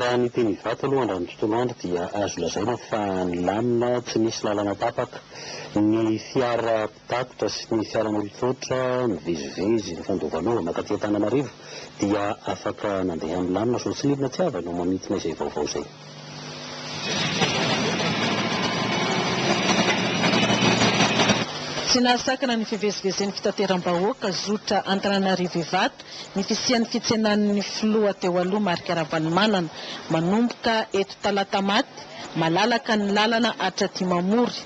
raha ny teny ivato aloha andra ny tontolo andro dia azo lazaina fa nilamina tsy misy lalana tapaka, ny fiara mpitatitra sy ny fiaran'olon-tsotra mivezivezy ny fandoavanova makaty Antananarivo dia afaka nandeha milamina so tsy nidina tsy avy no mamitina izay vaovao izay. Tsy nahasakana ny fivezivezen'ny fitateram-bahoaka zotra Antananarivo ivato ny fisian'ny fitsenan'ny filoha teo aloha Marc Ravalomanana manomboka eto Talatamaty malalaka ny lalana hatraty Mamory.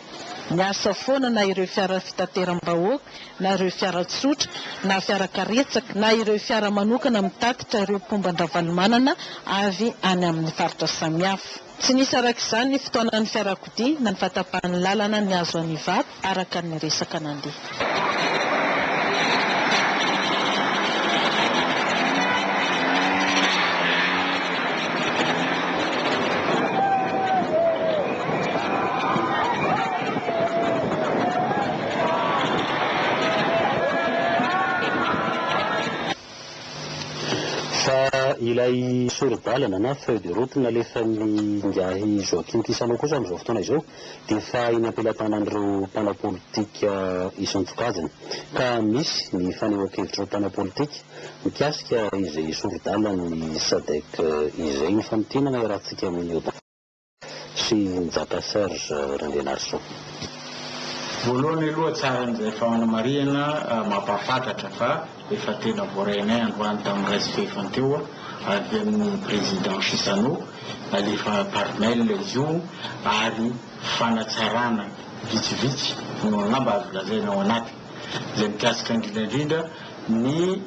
Niasa foana na ireo fiara fitateram-bahoaka na ireo fiara tsotra na fiara karetsaka na ireo fiara manokana mitatitra ireo pomban-Ravalomanana avy any amin'ny faritra samihafa. Tsy nisy arak'izany ny fotoanan'ny fiarakodia na ny fahatapahan'ny lalana ny azo any ivato araka ny resaka nandeha. Ilay soro-dalana na feuille de route nalefa ny ngiahy Joaquim Kisano kosa amin'izao fotoana izao dia efa eny am-pelamtanan'ireo mpanao politika isan-tsokajiny ka misy ny fanehoan-kevitra mpanao politika mikasika izay soro-dalana ny SADC izay ny famotinana iarahantsika amin'ny sy Njaka Serge Randenarso. Voalohany aloha tsara n'izay fanamarihana mampahafantatra fa efa tena voarainay androany tamin'ny resifefany teo avy amin'ny président Chisano alefa par mail izy io ary fanatsarana vitsivitsy no angamba azo lazaina ao anaty izay mikasika indrindrandrindra ny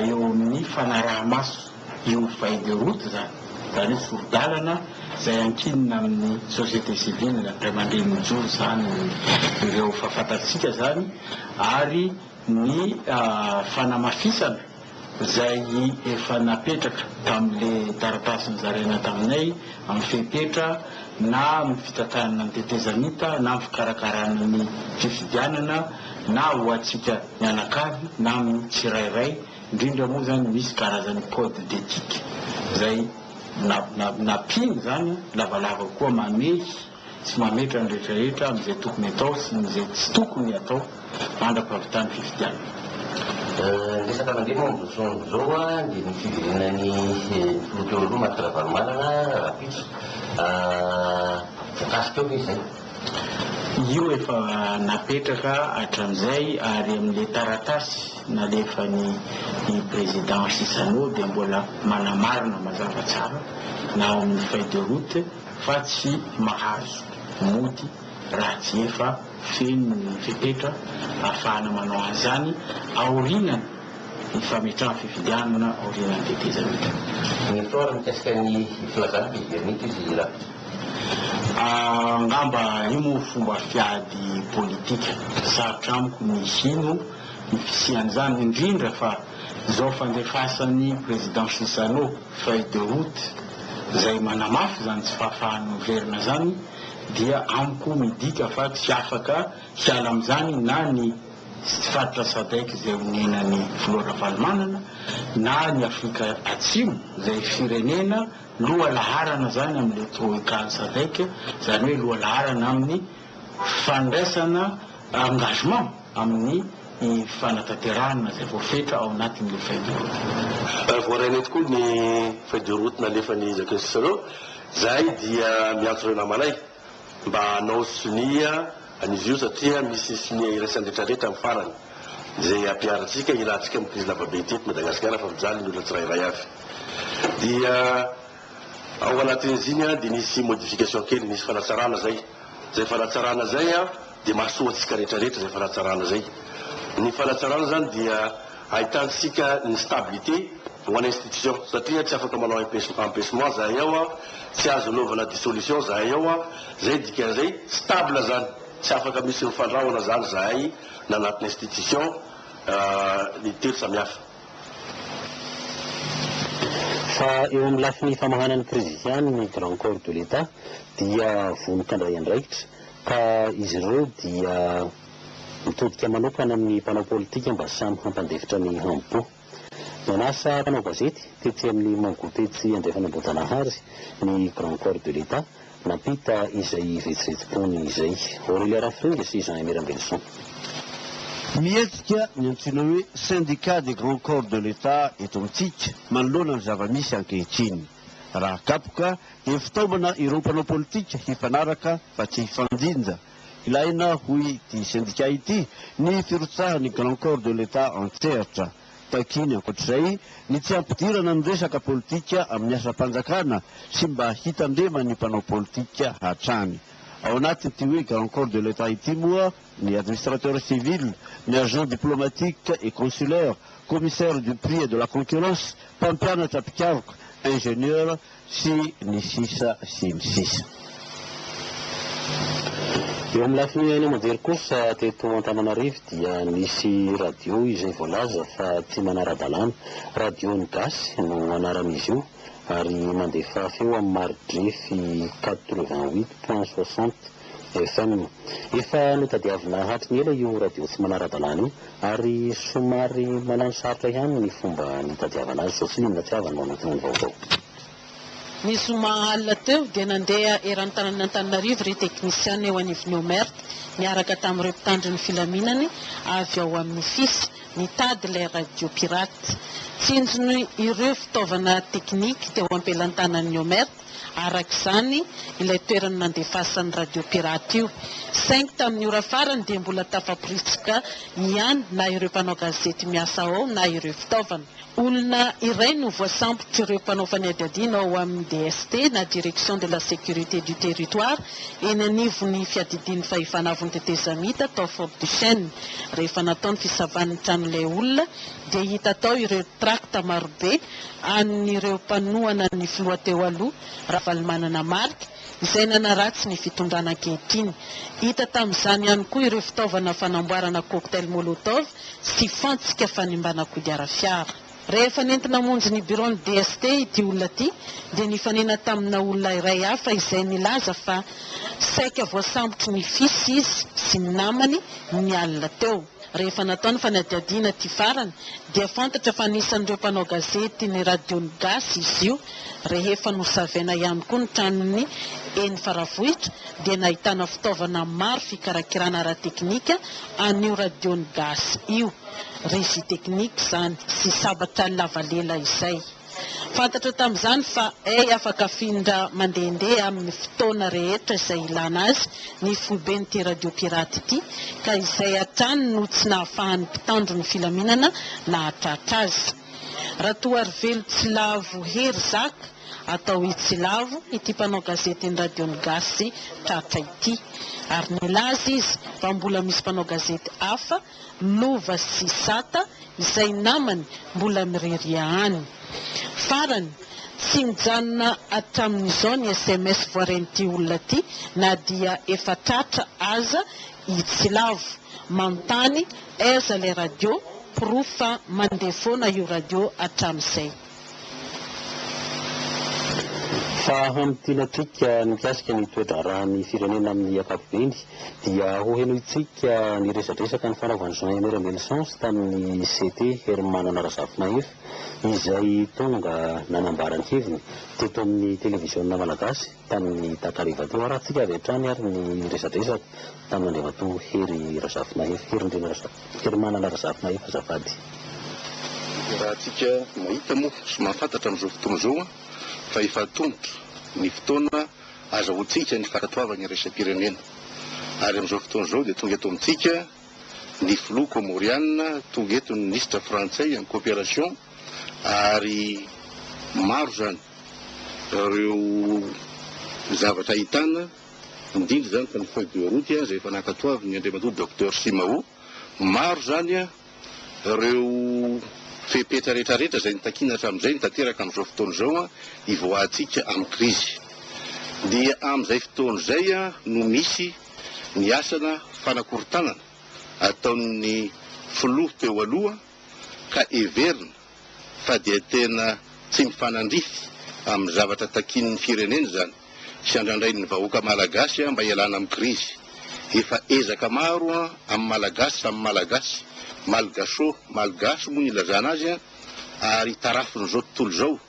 eo amin'ny fanaraha-maso io feuille de route zany hoe soro-dalana izay ankinina amin'ny société civile ray aman-dreny mijoro zany ireo fahafantatsika zany ary ny fanamafisana izay efa napetraka tamin'ile taratasiny zaraina taminay amin'ny fepetra na amin'ny fitantanana ny tetezanita na amin'ny fikarakarana ny fifidianana na ho atsika mianakavy na amin'ny tsirairay indrindra moa zany misy karazany code d'éthique izay napiny zany lavalava koa mamehy tsy mametra ny rehetrarehetra amin'izay tokony atao sy n'izay tsy tokony atao mandra-pahavitany fifidianana. Resaka mandeha moa amin'izao zao dia ny fiverenany filoha teo aloha Marc Ravalomanana rapitso voakasika eo izy zay. Io efa napetraka hatramin'izay ary amin'ilay taratasy nalefa ny président Chisano dia mbola manamarina mazava tsara na amin'ny feuille de route fa tsy mahazo mody raha tsy efa feno ny fepetra ahafahana manao an'izany aorinany ny fametrahana fifidianana aorinany tetezanita. Ny toara mikasika ny filazana fivernity izy rapitso. Angamba io moa fomba fiady politika sarotra amiko ny hino ny fisian'izany indrindra fa izao fandefasan'ny président Chisano feuille de route izay manamafy zany tsy fahafahany miverina zany dia amiko midika fa tsy afaka hiala amin'izany na ny faritra SADC izay onenany filoha Ravalomanana na ny Afrika Atsimo izay firenena loha laharana zany amin'ny troïka SADC zany hoe loha laharana amin'ny fandraisana engagement amin'ny fanatanterahana izay voafetra ao anatin'ilay feuille de route. Voaraina tokoa ny feuille de route nalefan'ny Joaquim Kisano zay dia miantso ireo namanay mba hanao sonia an'izy io satria misy sonia iraisany rehetrarehetra amin'ny farany izay ampiaratsika ilatsika amin'ny krizy lavabe ity Madagasikara fa mijaly ny olona tsirairay avy dia ao anatin'izy iny dia nisy modification kely nisy fanatsarana zay fanatsarana zay dia mahasoa atsika rehetrarehetra zay fanatsarana zay. Ny fanatsarana zany dia ahitansika ny stabilité ho an'ny institution satria tsy afaka manao empêchement zahay ao tsy azo anaovana dissolution zahay ao zay dikan'izay stable zany tsy afaka misy fandrahona zany zahay na anatin'ny institution ny telo samihafa. Fa eo amin'ny lafiny famahanan'ny président ny grand corps de l'État dia vonoka indray andraikitra ka izy ireo dia mitodika manokana amin'ny mpanao politika mba samy hampandefitra ny hampo. Manasa mpanao gazety tetsy amin'ny Mongo tetsy Andriafanambotana Hazy ny Grand Corps de l'État nampita izay vetsivetsipony izay. Aurélia Rafringa sy Jean Emile Benson. Mietsika ny antsoina hoe syndicat des grands corps de l'État eto amintsika manoloana ny zava-misy ankehitriny. Raha kapoka dia fitaovana ireo mpanao politika hifanaraka fa tsy hifandinja. Ilaina hoy ity syndicat ity ny firotsahan'ny grand corps de l'État an-tsehatra. Takiny ankoatr'izay ny tsy ampidirana ny resaka politika amin'ny asa-panjakana sy mba hitandrema ny mpanao politika hatrany. Ao anatin'ity hoe grand corps de l'État ity moa ny administrateur civil, ny agent diplomatique et consulaire, commissaire du prix et de la concurrence, mpampianatra mpikaroka, ingénieur sy ny sisa sy ny sisa. Eo amin'ny lafiny any amanjery kosa teto Antananarivo dia nisy radio izay voalaza fa tsy manara-dalàna. Radio-ny gasy no anaran'izy io ary mandefa feo amin'ny maridrefy 88.60 FM. Efa notadiavina hatry ny ela io radio tsy manara-dalàna io ary somary manano sarotra ihany ny fomba nitadiavana azy. Zao tsy inona tsy avana manotona ny vaovao. Ny zoma alina teo dia nandeha erantanan'Antananarivo ry teknisiana eo anivon'ny Omerte niaraka tamin'ireo mpitandro ny filaminany avy ao amin'ny fisy nitady ilay radio pirate. Tsinjony ireo fitaovana teknika teo ampelantanan'ny Omerte arak'izany ilay toerana nandefasan'ny radio pirate io. Saingy tamin'ny ora farany dia mbola tafaporitsika ihany na ireo mpanao gazety miasa ao na ireo fitaovana. Olona iray no voasambotra ireo mpanao fanadiadiana ao amin'ny DST na Direction de la Sécurité du Territoire eny anivon'ny fiadidian'ny fahifanavon'ny tetezamita tao Fort du Chêne. Rehefa nataony fisavan'ny tranon'ilay olona dia hita tao ireo tracta marobe an'ireo mpanohana ny filoha teo aloha Ravalomanana Marika izay nanaratsy ny fitondrana ankehitriny. Hita tamin'izany ihany koa ireo fitaovana fanamboarana cocktail molotov sy fantsika fanimbana kodiara fiara. Rehefa nentina monjy ny bureau ny DST ity olona ity dia nifanena tamina olona iray hafa izay nilaza fa saika voasambotry ny fisy izy sy ny namany ny alina teo. Rehefa nataony fanadiadiana ty farany dia fantatra fa anisan'ireo mpanao gazety ny radio-ny gasy izy io. Rehefa nosavena ihany koa ny tranony eny Faravohitra dia nahitana fitaovana maro fikarakirana ara-teknika an'io radio-ny gasy io. Régie technique zany sy sabatra lavalela izay. Fantatra tamin'izany fa afaka afindra mandehandeha amin'ny fotoana rehetra izay ilana azy ny foiben'ity radio pirate ity ka izay hatrany no tsy nahafahan'ny mpitandro ny filaminana na hatratra azy. Raha toa ary velo tsy lavo hery zaka atao itsilavo ity mpanao gazety ny radio-ny gasy tratra ity ary nilaza izy fa mbola misy mpanao gazety hafa Lova sy Sata izay namany mbola miriria any. Farany tsy mijanona hatramin'izao ny SMS voaren'ity olona ity na dia efa tratra aza itsilavo manontany aiza le radio profa mandeha foana io radio hatramin'izay. Fa hamitianatsika ny mikasika ny toetra rahan'ny firenena amin'ny ankapobeny dia hohenoitsika ny resadresaka ny fanaovan'ny Jean Emile Benson tamin'ny CT Herman Narazafinaefo izay tonga nanambarany heviny teto amin'ny televisionna malagasy tamin'ny takariva teo. Arahantsika avy hatrany ary ny resadresaka tamin'ny andriamatoa Hery Razafinaefo, Herman Narazafinaefo azafady. Raha tsika mahita moa sy mahafantatra amin'izao fotoana izao fa efa tongotra ny fotoana azahoantsika ny fankatoavana resam-pirenena ary amin'izao fotoana izao dia tonga eto amintsika ny filoha komoriana, tonga eto ny ministre frantsay en coopération ary maro zany ireo zavatra ahitana indrindra zany fa ny feuille de route izay efa nankatoavy ny andriamatoa docteur Simao. Maro zany ireo fepetra rehetrarehetra izay nitakina hatramin'izay nitateraka amin'izao fotoana izao hivoahantsika amin'ny krizy. Dia amin'izay fotoana izay no misy ny asana fanakorontanana ataon'ny filoha teo aloha ka everina fa dia tena tsy mifanandrify amin'ny zavatra takin'ny firenena zany sy andrandray ny vahoaka malagasy mba hialana amin'ny krizy. Efa ezaka maro amin'ny malagasy samy malagasy malgaso moa ny ilazana azy ary tarafiny zao tontolo zao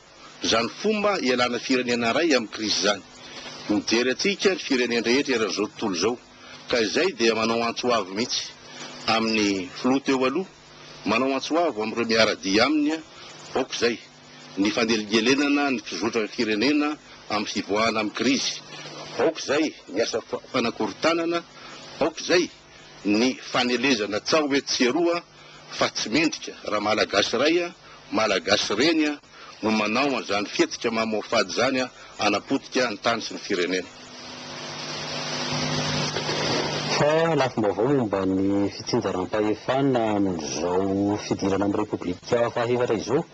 zany fomba ialana firenena ray amin'ny krizy zany mijery atsika ny firenena rehetra eran'izao tontolo zao ka izay dia manao antsoavo mihitsy amin'ny filoha teo aloha manao antsoavo amin'ireo miaradia aminy aoko izay ny faneligelenana ny fizotra firenena amin'ny fivoahana amin'ny krizy aoko izay ny asa fanakorontanana aoko izay ny fanelezana tsao hoe tseroa fa tsy mendrika raha malagasy ray malagasy reny no manao an'izany fietika mamoafady zany anapotika ny tany sy ny firenena. Fa lafim-baovao momba ny fitsinjaram-pahefana amin'izao fidirana amin'ny repoblika fahefatra izao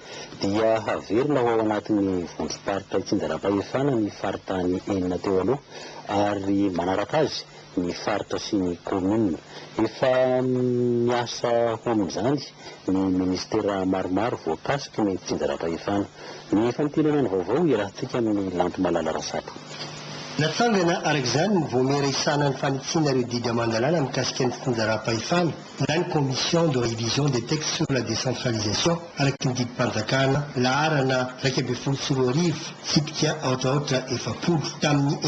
dia haverina ao anatin'ny vondrom-paritra itsinjaram-pahefana ny faritra ny enina teo aloha ary manaraka azy ny faritra sy ny komina. Efa miasa ho amin'izany ny ministera maromaro voakasiky ny fitsinjaram-pahefana. Ny fampitirana ny vaovao iarahantsika amin'ny Lanto Malala Rasaka. Natsangana arak'izany ny voamera isana ny fanitsina ireo didy aman-dalàna mikasika ny fitsinjaram-pahefana na ny commission de révision des textes sur la décentralisation araky ny didim-panjakana laharana 1.4 sipika ohatraohatra 4 tamin'ny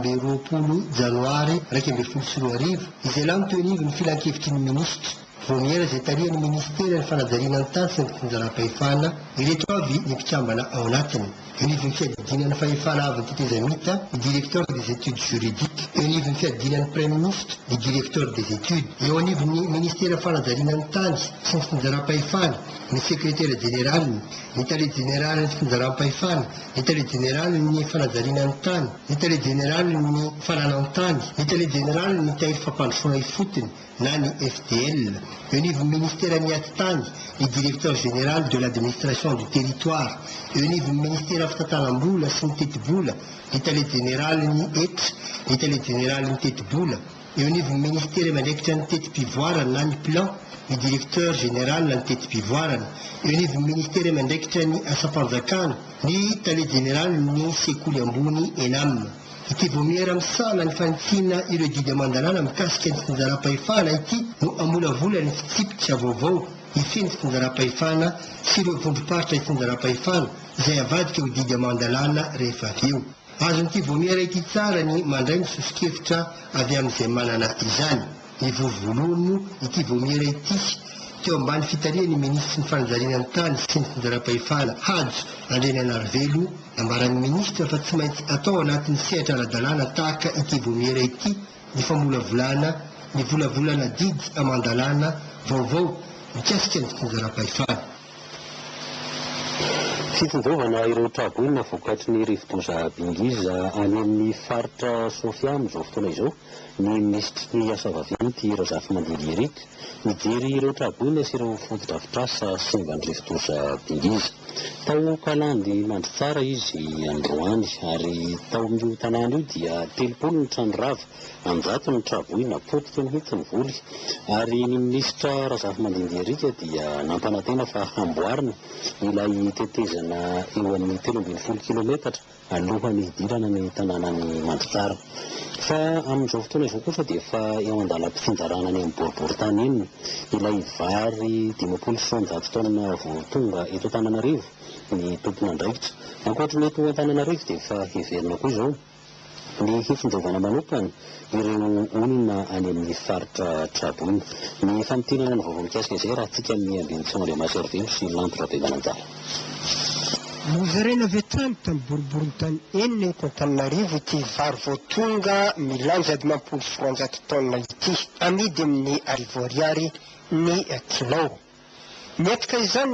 9 janoary 1.4 izay lany teonivo ny filan-kevitry ny ministra voamera izay tarihan'ny ministera ny fanajariana ny tany sy ny fitsinjaram-pahefana ireto avy ny mpikambana ao anatiny. Univy fiadinan'ny fahefana avy ny tetezamita ny directeur des études juridiques, univy fiadinan'ny premier ministre ny directeur des études, eo anivon'ny ministera fanajariana ny tany sy ny fitsinjaram-pahefana ny secrétaire général ny tale général ny fitsinjaram-pahefana ny tale général ny fanajariana ny tany ny tale général ny fananan-tany ny tale général ny tahiry fampandrosoana ifotony na ny FDL, univy ministera ny ati-tany ny directeur général de l'administration du territoire, univy ministera fitatanam-bola sy ny teti-bola ny tale général ny etra ny tale général ny teti-bola, univy ministera mandraikitra ny teti-pivoarana na ny plan ny directeur général ny teti-pivoarana, univy ministera mandraikitra ny asa-panjakana ny tale général ny sekoly ambony enam. Ity voamera misala ny fanitsina ireo didy aman-dalàna mikasika ny fitsinjaram-pahefana ity no amolavola ny fitsipika vaovao ifeny fitsinjaram-pahefana sy ireo vondrom-paritra fitsinjaram-pahefana izay avadika ho didy aman-dalàna rehefa avy eo. Azon'ity voamera ity tsara ny mandray ny sosikevitra avy amin'izay manana izany. Ny vovolohany ity voamera ity teo ambany fitaria ny ministry ny fanajariana ny tany sy ny fitsinjaram-pahefana Hajo Andreny Anarivelo nambaran'ny ministra fa tsy maintsy atao anatin'ny sehatra ara-dalàna tahaka ity voamera ity ny famolavolana ny volavolana didy aman-dalàna vaovao mikasika ny fitsinjaram-pahefana. Fitsinjovana ireo traboina vokatry ny rivo-doza Bingiza any amin'ny faritra Sofia amin'izao fotoana izao ny ministry ny asa vaventy Razafy Mandiriarika mijery ireo traboina sy ireo fotodrafitrasa semban'ny rivo-doza Bingiza. Tao Kalandy mandry tsara izy androany ary tao amin'io tanàna io dia 30 ny trano rava, 100 ny traboina potika mihitsy ny voly ary ny ministra Razafy Mandiriarika dia nampanantena fa hamboarina ilay tetezana eo amin'ny 13 kilometatra alohan'ny hidirana ny tanànany Mandritsara. Fa amin'izao fotoana izao kosa dia efa eo andalam-pitsinjarana any amin'ny boriboritany iny ilay vary 500 taona vao tonga eto Antananarivo ny tompona andraikitra. Ankoatra ny eto Antananarivo dia efa heverina koa izao ny fitsinjovana manokana ireo olona any amin'ny faritra traboina. Ny fampitirana ny vaovao mikasika izay raha tsika amin'ny ambinitsy Andriamaservelo sy Lanto Rabemananjara. Mozarena avy hatrany tamin'ny boriboritany enina eto Antananarivo ity vary vao tonga milanja 500 taona ity amidy amin'ny 10 ariary ny kilao. Miatrika izany